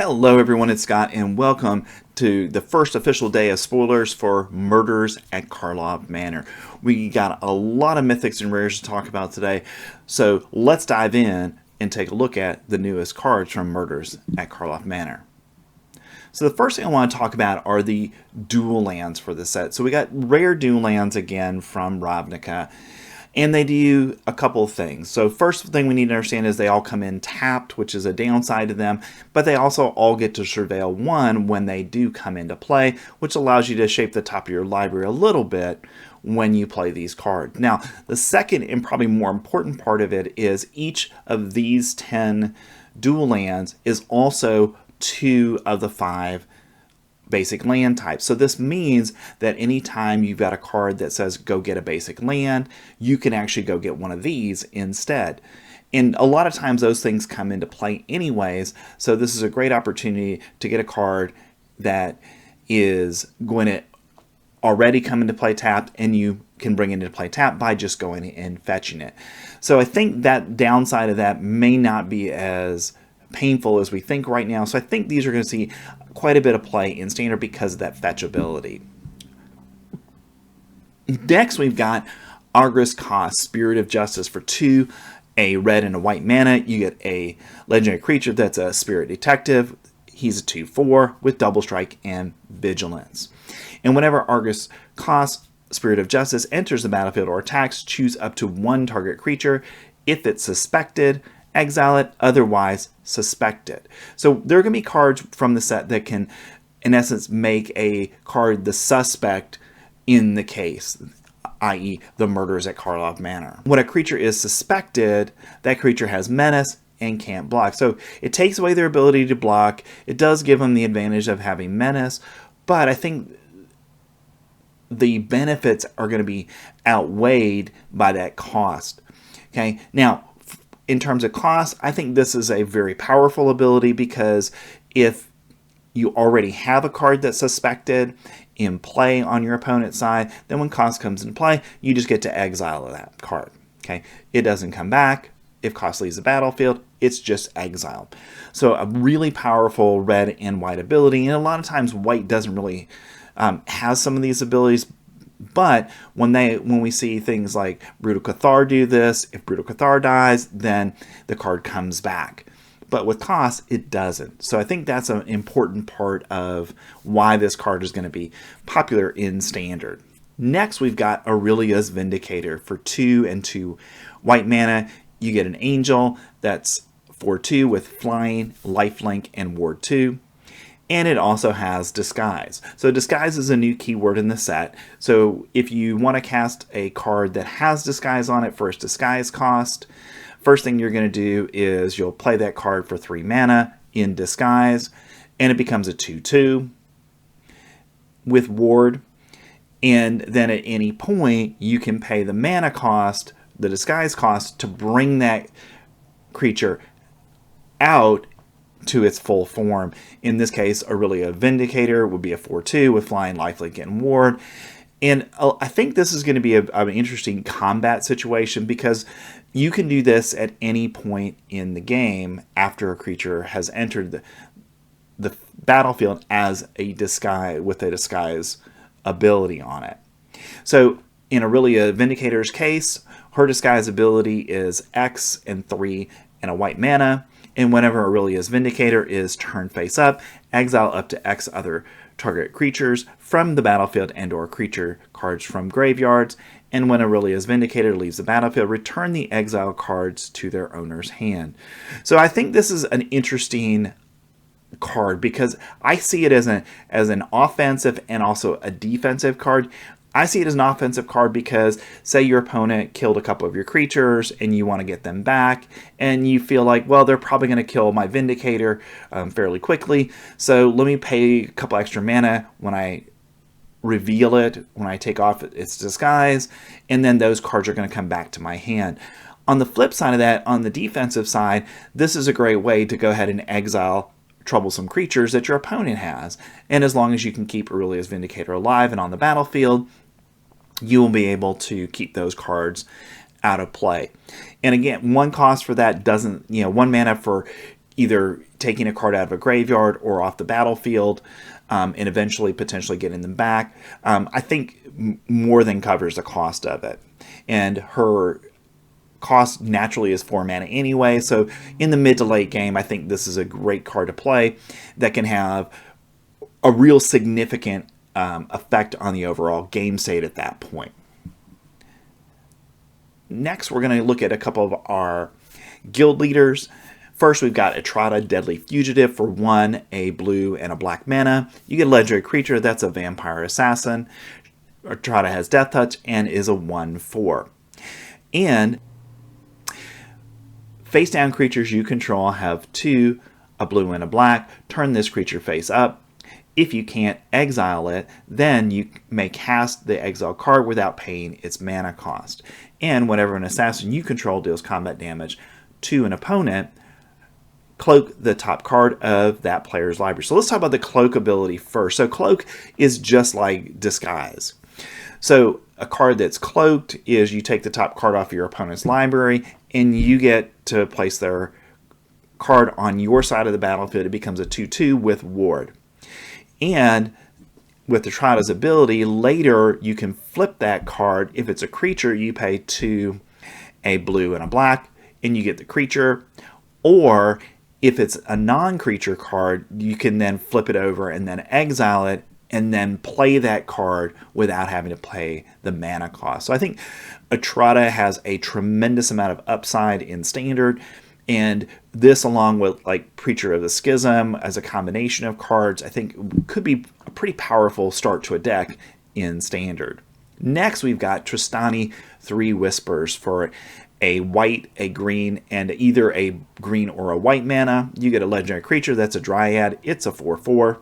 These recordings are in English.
Hello everyone, it's Scott and welcome to the first official day of spoilers for Murders at Karlov Manor. We got a lot of mythics and rares to talk about today, so let's dive in and take a look at the newest cards from Murders at Karlov Manor. So the first thing I want to talk about are the dual lands for the set. So we got rare dual lands again from Ravnica. And they do a couple of things. So first thing we need to understand is they all come in tapped, which is a downside to them, but they also all get to surveil 1 when they do come into play, which allows you to shape the top of your library a little bit when you play these cards. Now, the second and probably more important part of it is each of these 10 dual lands is also 2 of the 5 basic land types. So this means that anytime you've got a card that says go get a basic land, you can actually go get one of these instead. And a lot of times those things come into play anyways, so this is a great opportunity to get a card that is going to already come into play tapped, and you can bring it into play tapped by just going and fetching it. So I think that downside of that may not be as painful as we think right now. So I think these are going to see quite a bit of play in standard because of that fetch ability. Next we've got Argus Cost, Spirit of Justice for 2, a red and a white mana. You get a legendary creature that's a spirit detective. He's a 2/4 with double strike and vigilance. And whenever Argus Cost, Spirit of Justice enters the battlefield or attacks, choose up to 1 target creature. If it's suspected, exile it, otherwise suspect it. So there are going to be cards from the set that can, in essence, make a card the suspect in the case, i.e. the murders at Karlov Manor. When a creature is suspected, that creature has menace and can't block. So it takes away their ability to block. It does give them the advantage of having menace, but I think the benefits are going to be outweighed by that cost. Okay, now in terms of cost, I think this is a very powerful ability because if you already have a card that's suspected in play on your opponent's side, then when cost comes into play, you just get to exile that card. Okay, it doesn't come back. If cost leaves the battlefield, it's just exile. So a really powerful red and white ability, and a lot of times white doesn't really have some of these abilities. But when we see things like Brutal Cathar do this, if Brutal Cathar dies, then the card comes back. But with cost, it doesn't. So I think that's an important part of why this card is going to be popular in Standard. Next, we've got Aurelia's Vindicator for 2 and 2 white mana. You get an angel that's 4/2 with flying, lifelink, and ward 2. And it also has Disguise. So Disguise is a new keyword in the set. So if you want to cast a card that has Disguise on it for its Disguise cost, first thing you're going to do is you'll play that card for 3 mana in Disguise, and it becomes a 2/2 with ward. And then at any point, you can pay the mana cost, the Disguise cost, to bring that creature out to its full form. In this case, Aurelia Vindicator would be a 4/2 with flying, lifelink, and ward. And I think this is going to be an interesting combat situation because you can do this at any point in the game after a creature has entered the battlefield as a disguise with a disguise ability on it. So in Aurelia Vindicator's case, her disguise ability is X and 3 and a white mana. And whenever Aurelia's Vindicator is turned face up, exile up to X other target creatures from the battlefield and or creature cards from graveyards. And when Aurelia's Vindicator leaves the battlefield, return the exile cards to their owner's hand. So I think this is an interesting card because I see it as an offensive and also a defensive card. I see it as an offensive card because say your opponent killed a couple of your creatures and you want to get them back and you feel like, well, they're probably going to kill my Vindicator fairly quickly. So let me pay a couple extra mana when I reveal it, when I take off its disguise, and then those cards are going to come back to my hand. On the flip side of that, on the defensive side, this is a great way to go ahead and exile troublesome creatures that your opponent has. And as long as you can keep Aurelia's Vindicator alive and on the battlefield, you will be able to keep those cards out of play. And again, one cost for that doesn't, 1 mana for either taking a card out of a graveyard or off the battlefield, and eventually potentially getting them back, I think more than covers the cost of it. And her cost naturally is 4 mana anyway, so in the mid to late game, I think this is a great card to play that can have a real significant effect on the overall game state at that point. Next, we're going to look at a couple of our guild leaders. First, we've got Etrata, Deadly Fugitive for 1, a blue, and a black mana. You get a legendary creature that's a vampire assassin. Etrata has Death Touch and is a 1/4. And face down creatures you control have 2, a blue and a black. Turn this creature face up. If you can't exile it, then you may cast the exile card without paying its mana cost. And whenever an assassin you control deals combat damage to an opponent, cloak the top card of that player's library. So let's talk about the cloak ability first. So cloak is just like disguise. So a card that's cloaked is you take the top card off your opponent's library and you get to place their card on your side of the battlefield. It becomes a 2/2 with ward. And with the Etrata's ability, later you can flip that card. If it's a creature, you pay 2, a blue and a black, and you get the creature. Or if it's a non-creature card, you can then flip it over and then exile it and then play that card without having to pay the mana cost. So I think Etrata has a tremendous amount of upside in Standard, and this, along with like Preacher of the Schism as a combination of cards, I think could be a pretty powerful start to a deck in Standard. Next, we've got Tristani, 3 Whispers for a white, a green, and either a green or a white mana. You get a legendary creature that's a Dryad. It's a 4/4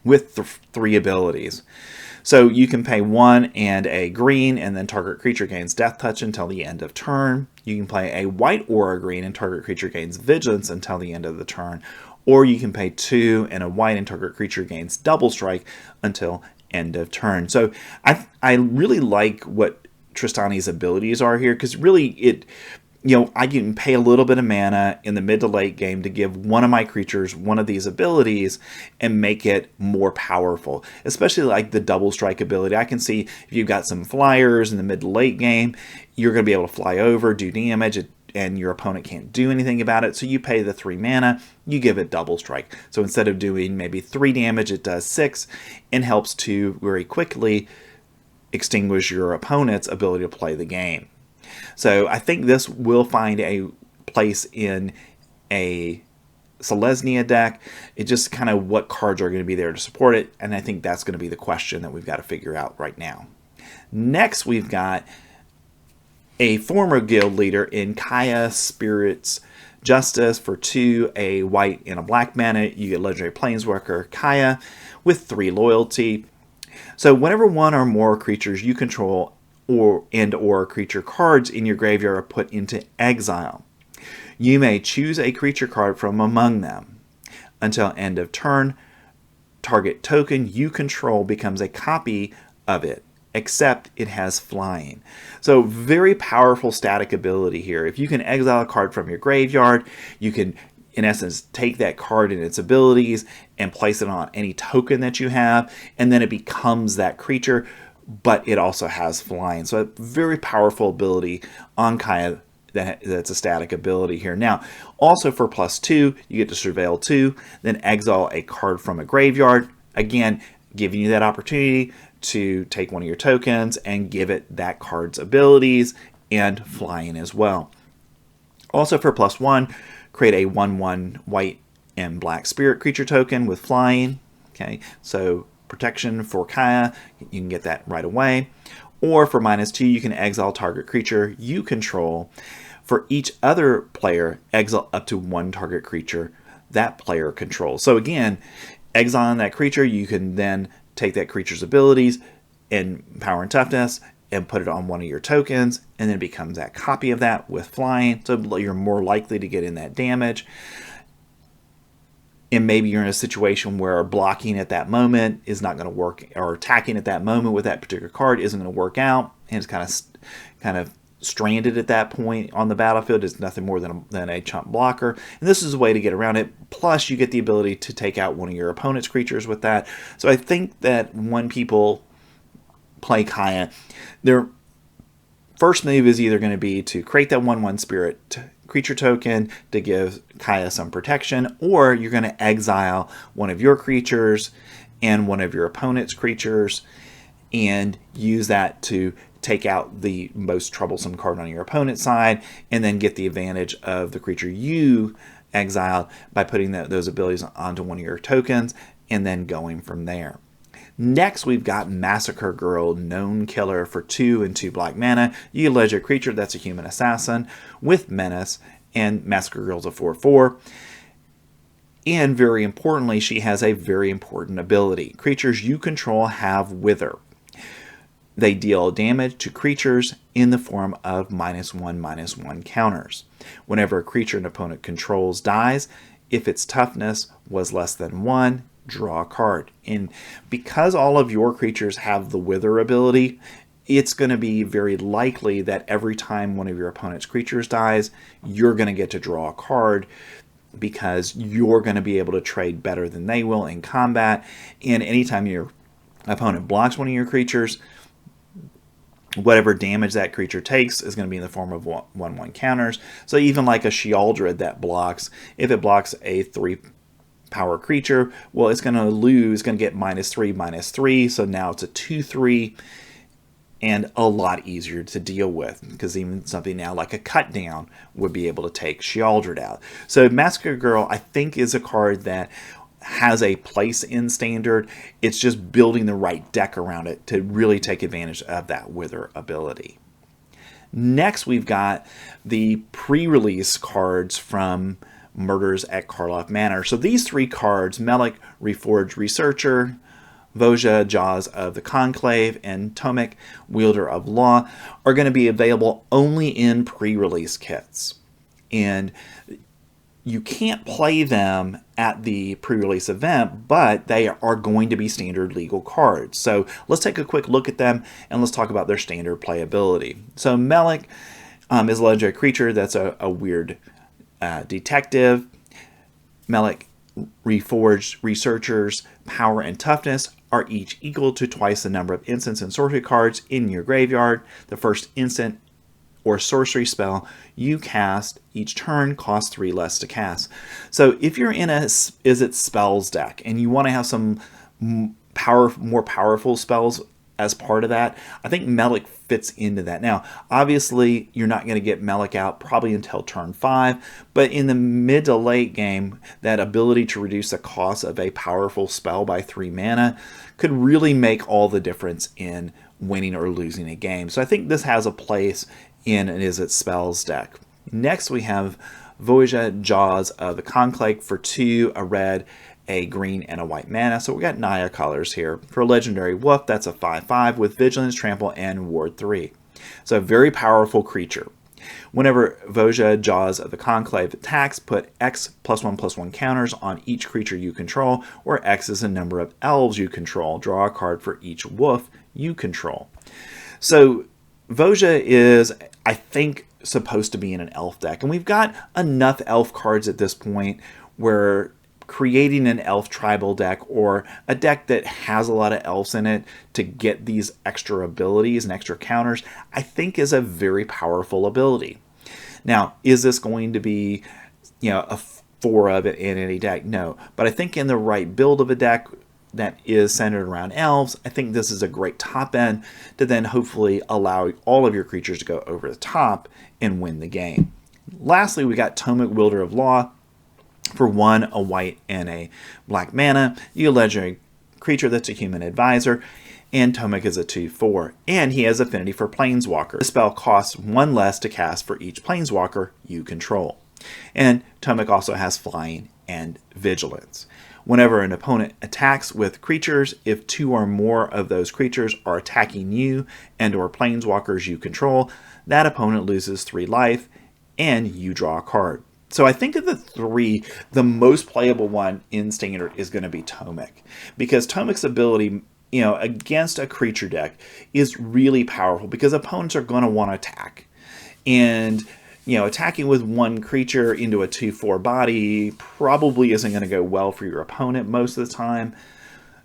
with 3 abilities. So you can pay 1 and a green, and then target creature gains Death Touch until the end of turn. You can play a white or a green, and target creature gains Vigilance until the end of the turn. Or you can pay 2 and a white, and target creature gains Double Strike until end of turn. So I really like what Tristani's abilities are here, because really I can pay a little bit of mana in the mid to late game to give one of my creatures one of these abilities and make it more powerful, especially like the Double Strike ability. I can see if you've got some flyers in the mid to late game, you're going to be able to fly over, do damage, and your opponent can't do anything about it. So you pay the 3 mana, you give it Double Strike. So instead of doing maybe 3 damage, it does 6 and helps to very quickly extinguish your opponent's ability to play the game. So I think this will find a place in a Selesnya deck. It's just kind of what cards are going to be there to support it, and I think that's going to be the question that we've got to figure out right now. Next, we've got a former guild leader in Kaya, Spirit's Justice for 2, a white and a black mana. You get legendary Planeswalker Kaya with 3 loyalty. So whenever one or more creatures you control or creature cards in your graveyard are put into exile, you may choose a creature card from among them. Until end of turn, target token you control becomes a copy of it, except it has flying. So very powerful static ability here. If you can exile a card from your graveyard, you can in essence take that card and its abilities and place it on any token that you have, and then it becomes that creature, but it also has flying. So a very powerful ability on Kaya that's a static ability here. Now, also for +2, you get to Surveil 2, then exile a card from a graveyard. Again, giving you that opportunity to take one of your tokens and give it that card's abilities and flying as well. Also for +1, create a 1/1 white and black spirit creature token with flying. Okay, so protection for Kaya, you can get that right away. Or for -2, you can exile target creature you control. For each other player, exile up to 1 target creature that player controls. So again, exiling that creature, you can then take that creature's abilities and power and toughness and put it on one of your tokens, and then it becomes that copy of that with flying, so you're more likely to get in that damage. And maybe you're in a situation where blocking at that moment is not going to work, or attacking at that moment with that particular card isn't going to work out, and it's kind of stranded at that point on the battlefield. It's nothing more than a chump blocker, and this is a way to get around it. Plus, you get the ability to take out one of your opponent's creatures with that. So I think that when people play Kaya, their first move is either going to be to create that 1/1 spirit creature token to give Kaya some protection, or you're going to exile one of your creatures and one of your opponent's creatures and use that to take out the most troublesome card on your opponent's side, and then get the advantage of the creature you exiled by putting those abilities onto one of your tokens, and then going from there. Next, we've got Massacre Girl, Known Killer for 2 and 2 black mana. You allege a creature that's a human assassin with Menace, and Massacre Girl's a 4/4. And very importantly, she has a very important ability. Creatures you control have Wither. They deal damage to creatures in the form of -1/-1 counters. Whenever a creature an opponent controls dies, if its toughness was less than 1, draw a card. And because all of your creatures have the Wither ability, it's going to be very likely that every time one of your opponent's creatures dies, you're going to get to draw a card, because you're going to be able to trade better than they will in combat. And anytime your opponent blocks one of your creatures, whatever damage that creature takes is going to be in the form of 1/1 counters. So even like a Sheoldred that blocks, if it blocks a 3 power creature, well, it's going to get -3/-3. So now it's a 2/3 and a lot easier to deal with, because even something now like a Cut Down would be able to take Sheoldred out. So Massacre Girl, I think, is a card that has a place in Standard. It's just building the right deck around it to really take advantage of that Wither ability. Next, we've got the pre-release cards from Murders at Karlov Manor. So these 3 cards, Melik, Reforged Researcher, Voja, Jaws of the Conclave, and Tomek, Wielder of Law, are going to be available only in pre-release kits. And you can't play them at the pre-release event, but they are going to be standard legal cards. So let's take a quick look at them, and let's talk about their standard playability. So Melik is a legendary creature that's a weird detective. Melik, Reforged Researchers, Power and Toughness are each equal to twice the number of instants and sorcery cards in your graveyard. The first instant or sorcery spell you cast each turn costs 3 less to cast. So if you're in a Izzet Spells deck and you want to have some more powerful spells as part of that, I think Melik fits into that. Now, obviously, you're not going to get Melik out probably until turn 5, but in the mid to late game, that ability to reduce the cost of a powerful spell by 3 mana could really make all the difference in winning or losing a game. So I think this has a place in an Izzet Spells deck. Next, we have Voja, Jaws of the Conclave for 2, a red, a green, and a white mana. So we got Naya colors here. For a legendary wolf, that's a 5/5 with Vigilance, Trample, and Ward 3. So a very powerful creature. Whenever Voja, Jaws of the Conclave attacks, put X +1/+1 counters on each creature you control, where X is the number of elves you control. Draw a card for each wolf you control. So Voja is, I think, supposed to be in an elf deck. And we've got enough elf cards at this point where creating an elf tribal deck, or a deck that has a lot of elves in it, to get these extra abilities and extra counters, I think is a very powerful ability. Now, is this going to be, a 4 of it in any deck? No. But I think in the right build of a deck that is centered around elves, I think this is a great top end to then hopefully allow all of your creatures to go over the top and win the game. Lastly, we got Tomek, Wielder of Law. For 1, a white, and a black mana. You legendary creature that's a human advisor, and Tomek is a 2/4, and he has affinity for Planeswalker. The spell costs 1 less to cast for each Planeswalker you control. And Tomek also has flying and vigilance. Whenever an opponent attacks with creatures, if 2 or more of those creatures are attacking you and or Planeswalkers you control, that opponent loses 3 life, and you draw a card. So I think of the 3, the most playable one in Standard is going to be Tomek, because Tomek's ability, against a creature deck is really powerful, because opponents are going to want to attack. And, attacking with one creature into a 2/4 body probably isn't going to go well for your opponent most of the time.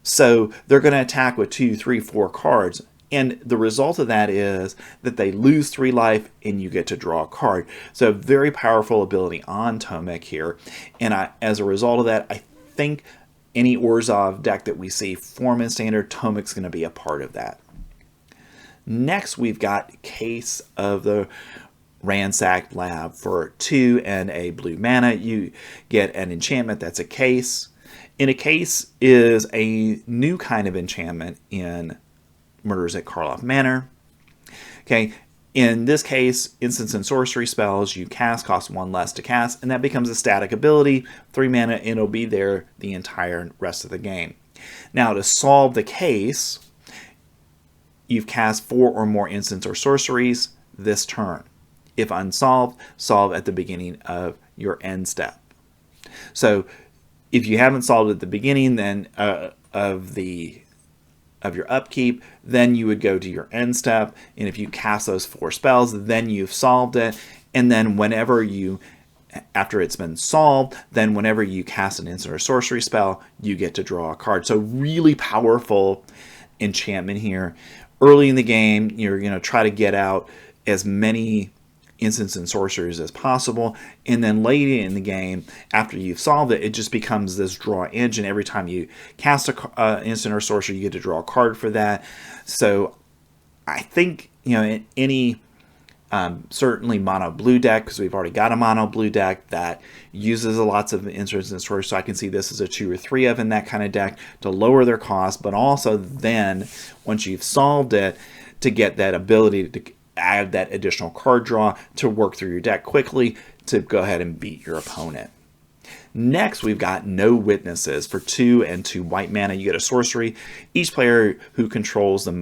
So they're going to attack with 2, 3, 4 cards. And the result of that is that they lose 3 life and you get to draw a card. So very powerful ability on Tomek here. And as a result of that, I think any Orzhov deck that we see form in Standard, Tomek's going to be a part of that. Next, we've got Case of the Ransacked Lab. For 2 and a blue mana, you get an enchantment that's a case. And a case is a new kind of enchantment in Murders at Karlov Manor. Okay, in this case, instants and sorcery spells you cast cost 1 less to cast, and that becomes a static ability, 3 mana, and it'll be there the entire rest of the game. Now, to solve the case, you've cast 4 or more instants or sorceries this turn. If unsolved, solve at the beginning of your end step. So, if you haven't solved at the beginning then of your upkeep, then you would go to your end step, and if you cast those 4 spells, then you've solved it, and then after it's been solved, then whenever you cast an instant or sorcery spell, you get to draw a card. So really powerful enchantment here. Early in the game, you're going to try to get out as many instants and sorceries as possible, and then late in the game, after you've solved it, it just becomes this draw engine. Every time you cast a instant or sorcery, you get to draw a card for that. So I think, in any certainly mono blue deck, because we've already got a mono blue deck that uses lots of instants and sorceries, so I can see this as a 2 or 3 of in that kind of deck to lower their cost, but also then once you've solved it, to get that ability to add that additional card draw to work through your deck quickly to go ahead and beat your opponent. Next, we've got No Witnesses. For 2 and 2 white mana, you get a sorcery. Each player who controls the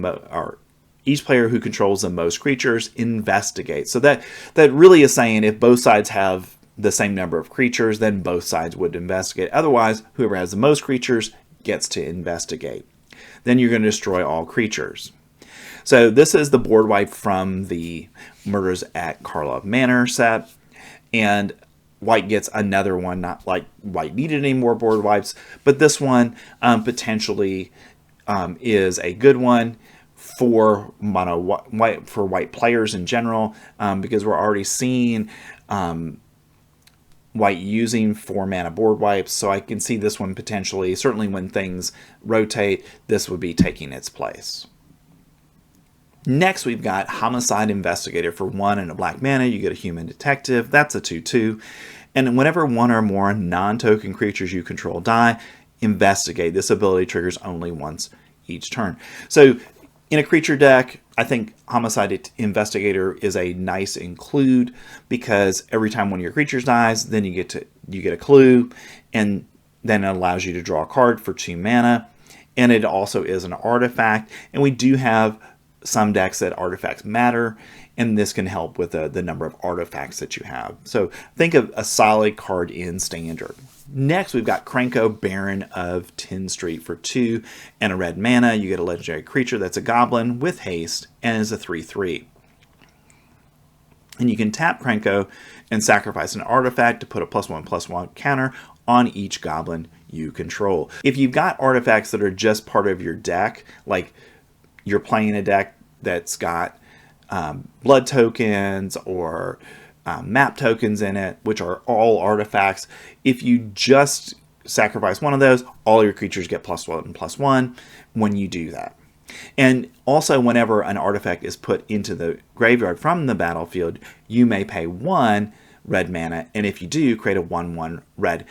most creatures investigate. So that really is saying if both sides have the same number of creatures, then both sides would investigate. Otherwise, whoever has the most creatures gets to investigate. Then you're going to destroy all creatures. So this is the board wipe from the Murders at Karlov Manor set, and white gets another one. Not like white needed any more board wipes, but this one potentially is a good one for white players in general, because we're already seeing white using 4 mana board wipes. So I can see this one potentially, certainly when things rotate, this would be taking its place. Next, we've got Homicide Investigator. For 1 and a black mana, you get a Human Detective. That's a 2/2. And whenever 1 or more non-token creatures you control die, investigate. This ability triggers only once each turn. So in a creature deck, I think Homicide Investigator is a nice include, because every time one of your creatures dies, then you get a clue, and then it allows you to draw a card for 2 mana. And it also is an artifact, and we do have some decks that artifacts matter, and this can help with the number of artifacts that you have. So think of a solid card in Standard. Next, we've got Krenko, Baron of Tin Street. For 2 and a red mana, you get a legendary creature that's a goblin with haste and is a 3/3. And you can tap Krenko and sacrifice an artifact to put a +1/+1 counter on each goblin you control. If you've got artifacts that are just part of your deck, like you're playing a deck that's got blood tokens or map tokens in it, which are all artifacts, if you just sacrifice one of those, all your creatures get +1/+1 when you do that. And also, whenever an artifact is put into the graveyard from the battlefield, you may pay 1 red mana, and if you do, create a 1/1 red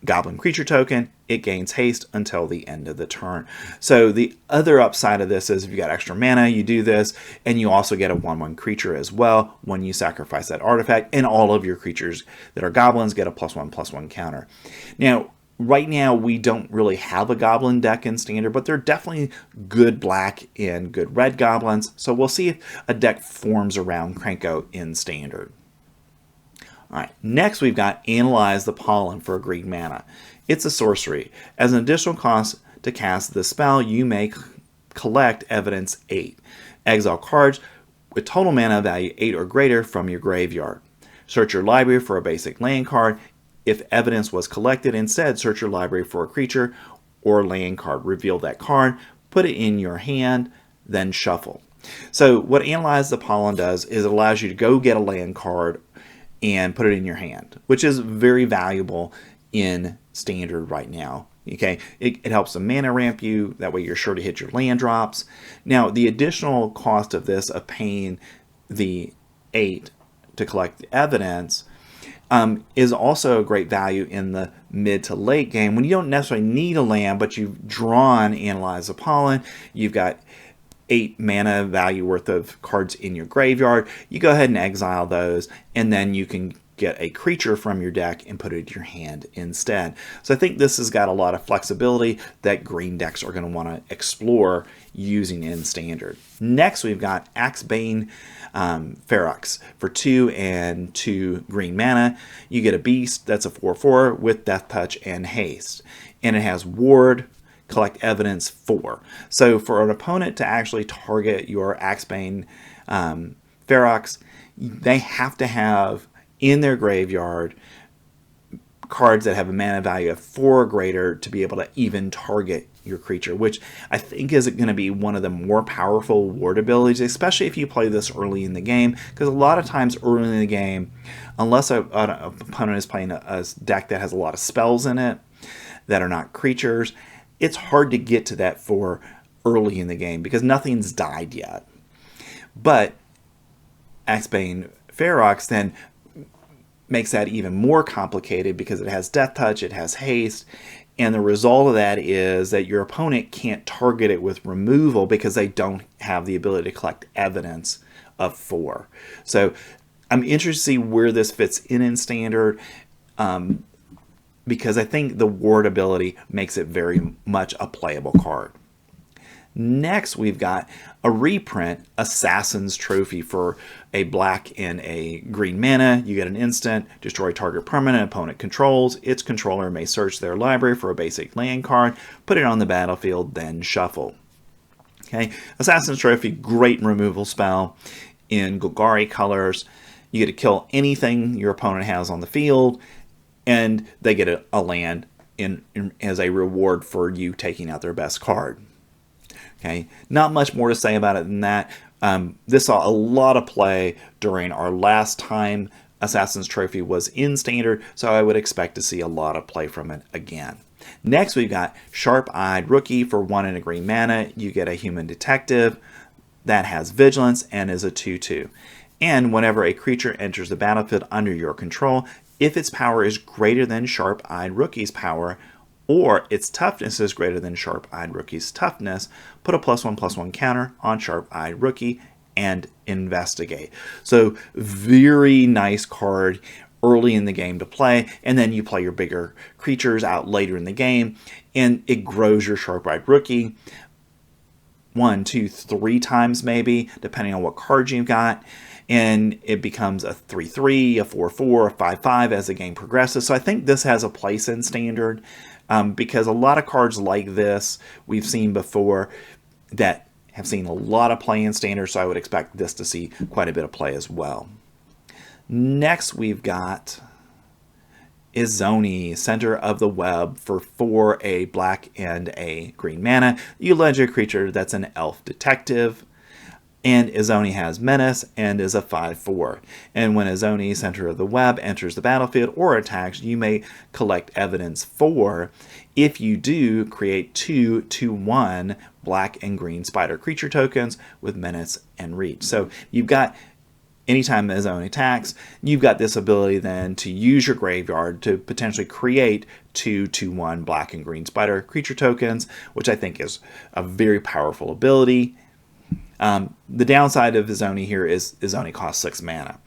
goblin creature token. It gains haste until the end of the turn. So the other upside of this is if you got extra mana, you do this, and you also get a 1/1 creature as well when you sacrifice that artifact, and all of your creatures that are goblins get a +1/+1 counter. Now, right now, we don't really have a goblin deck in Standard, but they're definitely good black and good red goblins, so we'll see if a deck forms around Krenko in Standard. Alright, next we've got Analyze the Pollen for a green mana. It's a sorcery. As an additional cost to cast the spell, you may collect Evidence 8. Exile cards with total mana value 8 or greater from your graveyard. Search your library for a basic land card. If evidence was collected, instead search your library for a creature or land card. Reveal that card, put it in your hand, then shuffle. So what Analyze the Pollen does is it allows you to go get a land card and put it in your hand, which is very valuable in Standard right now. Okay, it helps to mana ramp you. That way you're sure to hit your land drops. Now, the additional cost of this, of paying the 8 to collect the evidence, is also a great value in the mid to late game when you don't necessarily need a land, but you've drawn Analyze the Pollen. You've got 8 mana value worth of cards in your graveyard. You go ahead and exile those, and then you can get a creature from your deck and put it in your hand instead. So I think this has got a lot of flexibility that green decks are going to want to explore using in Standard. Next, we've got Axebane Ferox for 2 and 2 green mana. You get a beast that's a 4/4 with Death Touch and Haste, and it has Ward, collect evidence 4. So for an opponent to actually target your Axebane Ferox, they have to have in their graveyard cards that have a mana value of 4 or greater to be able to even target your creature, which I think is going to be one of the more powerful ward abilities, especially if you play this early in the game, because a lot of times early in the game, unless an opponent is playing a deck that has a lot of spells in it that are not creatures, it's hard to get to that 4 early in the game because nothing's died yet. But Axebane Ferox then makes that even more complicated because it has Death Touch, it has Haste, and the result of that is that your opponent can't target it with removal because they don't have the ability to collect evidence of 4. So I'm interested to see where this fits in Standard, because I think the ward ability makes it very much a playable card. Next, we've got a reprint, Assassin's Trophy, for a black and a green mana. You get an instant, destroy target permanent opponent controls. Its controller may search their library for a basic land card, put it on the battlefield, then shuffle. Okay, Assassin's Trophy, great removal spell in Golgari colors. You get to kill anything your opponent has on the field, and they get a land as a reward for you taking out their best card. Okay, not much more to say about it than that. This saw a lot of play during our last time Assassin's Trophy was in Standard, so I would expect to see a lot of play from it again. Next, we've got Sharp-Eyed Rookie for 1 and a green mana. You get a human detective that has vigilance and is a 2/2. And whenever a creature enters the battlefield under your control, if its power is greater than Sharp-Eyed Rookie's power, or its toughness is greater than Sharp-Eyed Rookie's toughness, put a +1/+1 counter on Sharp-Eyed Rookie and investigate. So very nice card early in the game to play, and then you play your bigger creatures out later in the game, and it grows your Sharp-Eyed Rookie 1, 2, 3 times maybe, depending on what cards you've got. And it becomes a 3/3, a 4/4, a 5/5 as the game progresses. So I think this has a place in Standard, because a lot of cards like this we've seen before that have seen a lot of play in Standard, so I would expect this to see quite a bit of play as well. Next, we've got Izoni, Center of the Web, for 4, a black and a green mana. You legendary creature that's an elf detective. And Izoni has Menace and is a 5/4. And when Izoni, Center of the Web, enters the battlefield or attacks, you may collect evidence 4. If you do, create 2 2/1 black and green spider creature tokens with Menace and Reach. So you've got, anytime Izoni attacks, you've got this ability then to use your graveyard to potentially create 2 2/1 black and green spider creature tokens, which I think is a very powerful ability. The downside of Izoni here is Izoni costs 6 mana.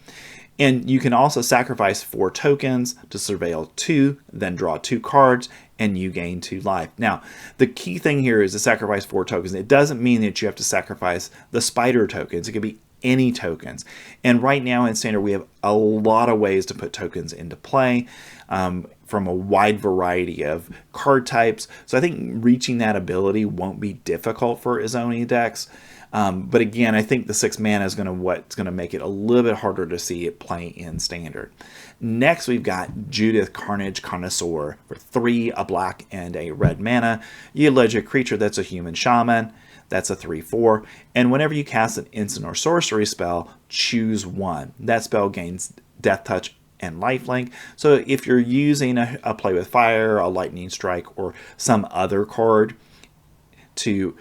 And you can also sacrifice 4 tokens to surveil 2, then draw 2 cards, and you gain 2 life. Now, the key thing here is to sacrifice 4 tokens. It doesn't mean that you have to sacrifice the spider tokens. It could be any tokens. And right now in Standard, we have a lot of ways to put tokens into play, from a wide variety of card types. So I think reaching that ability won't be difficult for Izoni decks. But again, I think the 6 mana is what's going to make it a little bit harder to see it play in Standard. Next, we've got Judith Carnage Connoisseur for 3, a black and a red mana. You get a legendary creature that's a human shaman. That's a 3/4. And whenever you cast an instant or sorcery spell, choose one. That spell gains Death Touch and Lifelink. So if you're using a Play with Fire, a Lightning Strike, or some other card to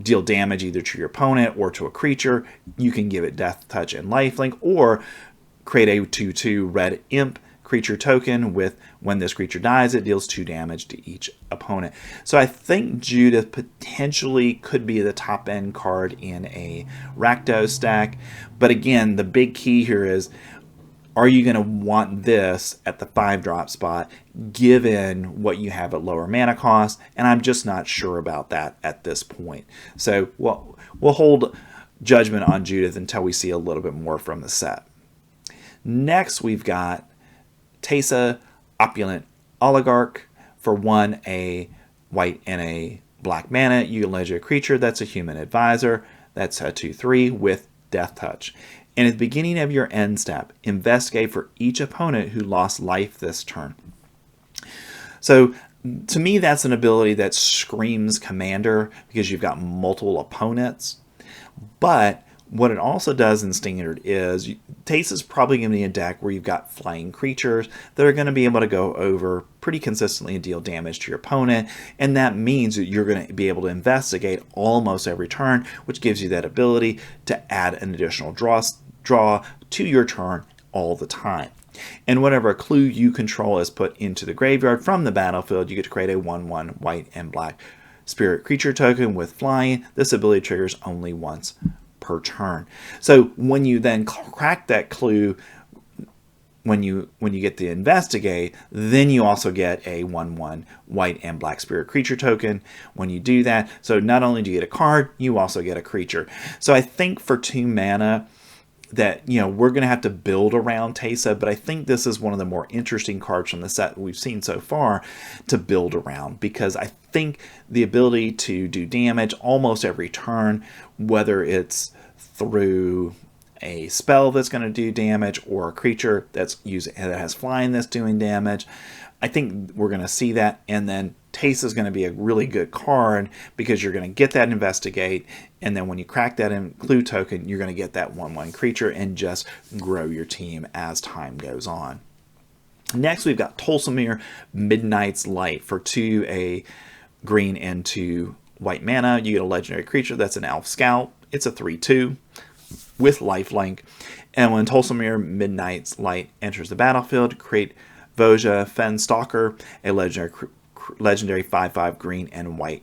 deal damage either to your opponent or to a creature, you can give it Death Touch and Lifelink, or create a 2/2 red imp creature token with, when this creature dies, it deals 2 damage to each opponent. So I think Judith potentially could be the top end card in a Rakdos deck. But again, the big key here is, are you going to want this at the 5-drop spot given what you have at lower mana cost? And I'm just not sure about that at this point. So we'll hold judgment on Judith until we see a little bit more from the set. Next, we've got Teysa, Opulent Oligarch for 1, a white and a black mana. You can legendary creature that's a human advisor. That's a 2/3 with Death Touch. And at the beginning of your end step, investigate for each opponent who lost life this turn. So to me, that's an ability that screams Commander because you've got multiple opponents. But what it also does in Standard is, Teysa is probably going to be a deck where you've got flying creatures that are going to be able to go over pretty consistently and deal damage to your opponent. And that means that you're going to be able to investigate almost every turn, which gives you that ability to add an additional draw to your turn all the time. And whenever a clue you control is put into the graveyard from the battlefield, you get to create a 1/1 white and black spirit creature token with flying. This ability triggers only once per turn. So when you then crack that clue, when you get to investigate, then you also get a 1/1 white and black spirit creature token when you do that. So not only do you get a card, you also get a creature. So I think for 2 mana that, we're going to have to build around Teysa, but I think this is one of the more interesting cards from the set we've seen so far to build around, because I think the ability to do damage almost every turn, whether it's through a spell that's going to do damage or a creature that has flying that's doing damage, I think we're going to see that. And then Teysa is going to be a really good card because you're going to get that investigate, and then when you crack that clue token, you're going to get that 1/1 creature and just grow your team as time goes on. Next, we've got Tolsimir, Midnight's Light for 2, a green and 2 white mana. You get a legendary creature that's an elf scout. It's a 3/2 with lifelink. And when Tolsimir, Midnight's Light enters the battlefield, create Voja Fenstalker, a legendary 5/5 green and white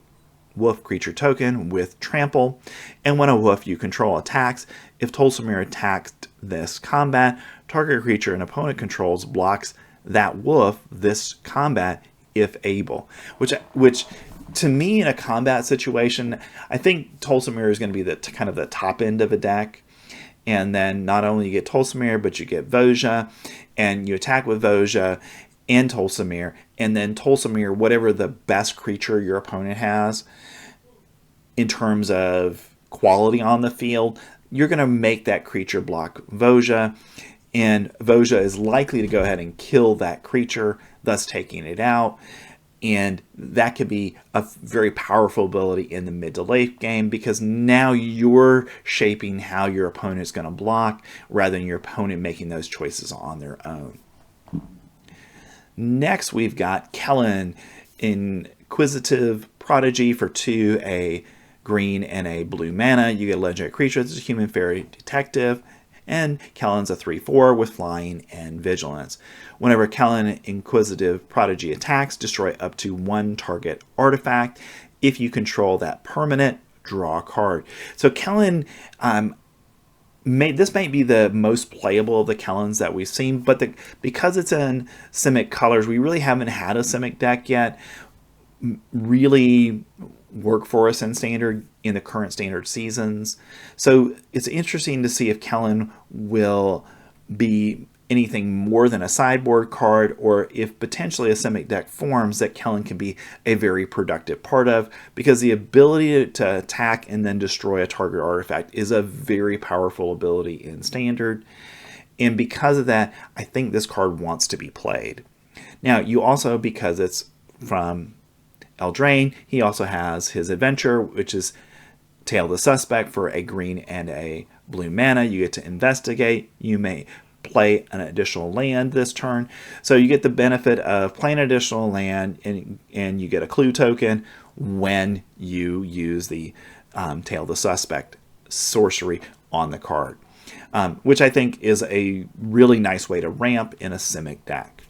wolf creature token with trample. And when a wolf you control attacks, if Tolsimir attacks this combat, target creature an opponent controls blocks that wolf this combat if able. Which to me, in a combat situation, I think Tolsimir is going to be the kind of the top end of a deck. And then not only you get Tolsimir, but you get Voja, and you attack with Voja and Tolsimir, and then Tolsimir, whatever the best creature your opponent has in terms of quality on the field, you're going to make that creature block Voja, and Voja is likely to go ahead and kill that creature, thus taking it out. And that could be a very powerful ability in the mid to late game, because now you're shaping how your opponent is going to block rather than your opponent making those choices on their own. Next, we've got Kellen, Inquisitive Prodigy for 2, a green and a blue mana. You get a legendary creature that's a human fairy detective. And Kellen's a 3/4 with flying and vigilance. Whenever Kellen, Inquisitive Prodigy attacks, destroy up to 1 target artifact. If you control that permanent, draw a card. So Kellen, this might be the most playable of the Kellens that we've seen, but because it's in Simic colors, we really haven't had a Simic deck yet really work for us in Standard in the current Standard seasons. So it's interesting to see if Kellen will be anything more than a sideboard card, or if potentially a Simic deck forms, that Kellen can be a very productive part of, because the ability to attack and then destroy a target artifact is a very powerful ability in Standard. And because of that, I think this card wants to be played. Now, you also, because it's from Eldraine, he also has his adventure, which is Tail the Suspect for a green and a blue mana. You get to investigate. You may play an additional land this turn. So you get the benefit of playing an additional land, and you get a clue token when you use the Tail the Suspect sorcery on the card, which I think is a really nice way to ramp in a Simic deck.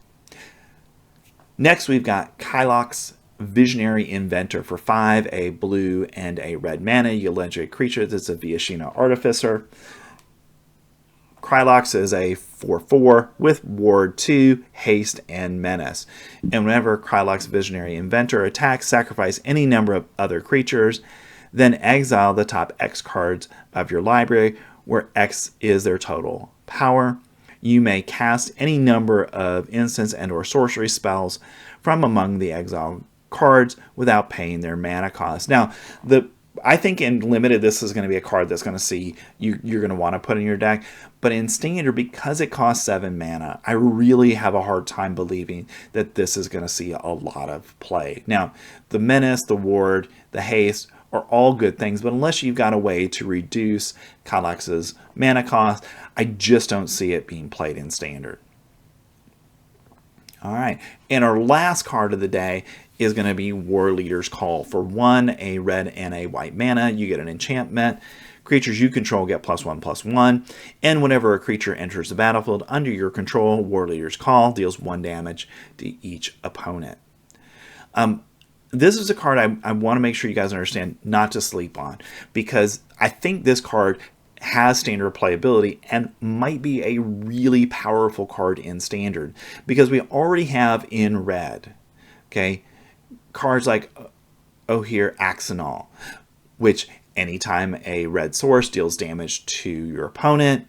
Next, we've got Kylox Visionary Inventor for 5, a blue and a red mana. You legendary creature that's a Viashina Artificer. Krylox is a 4/4 with Ward 2, Haste, and Menace. And whenever Krylox Visionary Inventor attacks, sacrifice any number of other creatures, then exile the top X cards of your library, where X is their total power. You may cast any number of instants and or sorcery spells from among the exiled cards without paying their mana cost. Now, I think in Limited, this is going to be a card that's going to see you're going to want to put in your deck. But in Standard, because it costs 7 mana, I really have a hard time believing that this is going to see a lot of play. Now, the Menace, the Ward, the Haste are all good things, but unless you've got a way to reduce Kylox's mana cost, I just don't see it being played in Standard. All right, and our last card of the day is going to be War Leader's Call. For 1, a red and a white mana, you get an enchantment. Creatures you control get +1/+1, and whenever a creature enters the battlefield under your control, War Leader's Call deals 1 damage to each opponent. This is a card I want to make sure you guys understand not to sleep on, because I think this card has Standard playability and might be a really powerful card in Standard, because we already have in red, okay, cards like Ohir Axanal, which anytime a red source deals damage to your opponent,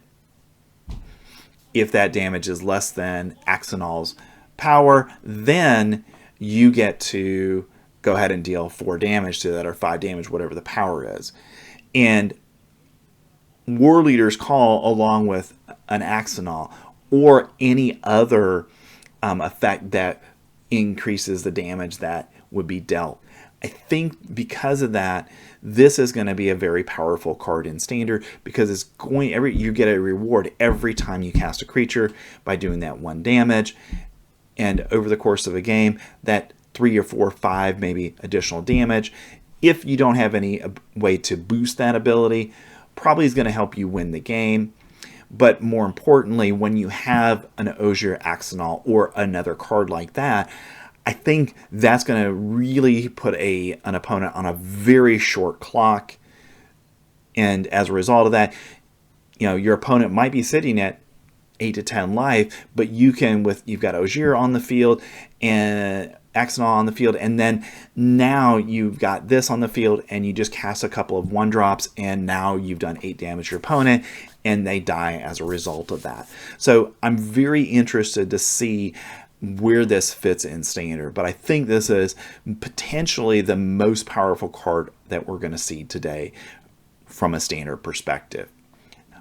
if that damage is less than Axanal's power, then you get to go ahead and deal 4 damage to that, or 5 damage, whatever the power is. And War Leader's Call, along with an Axanal or any other effect that increases the damage that would be dealt, I think because of that, this is going to be a very powerful card in Standard, because it's going you get a reward every time you cast a creature by doing that 1 damage, and over the course of a game, that 3 or 4 or 5 maybe additional damage, if you don't have any way to boost that ability, probably is going to help you win the game. But more importantly, when you have an Ohir Axanal or another card like that, I think that's going to really put an opponent on a very short clock. And as a result of that, your opponent might be sitting at 8 to 10 life, but you've got Ohir on the field and Axanal on the field, and then now you've got this on the field, and you just cast a couple of 1-drops, and now you've done 8 damage to your opponent, and they die as a result of that. So I'm very interested to see where this fits in Standard, but I think this is potentially the most powerful card that we're going to see today from a Standard perspective.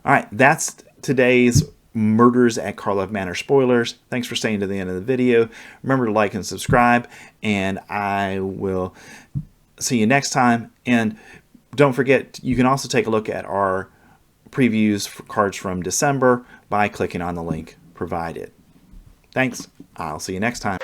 All right, that's today's Murders at Karlov Manor Spoilers. Thanks for staying to the end of the video. Remember to like and subscribe, and I will see you next time. And don't forget, you can also take a look at our previews for cards from December by clicking on the link provided. Thanks. I'll see you next time.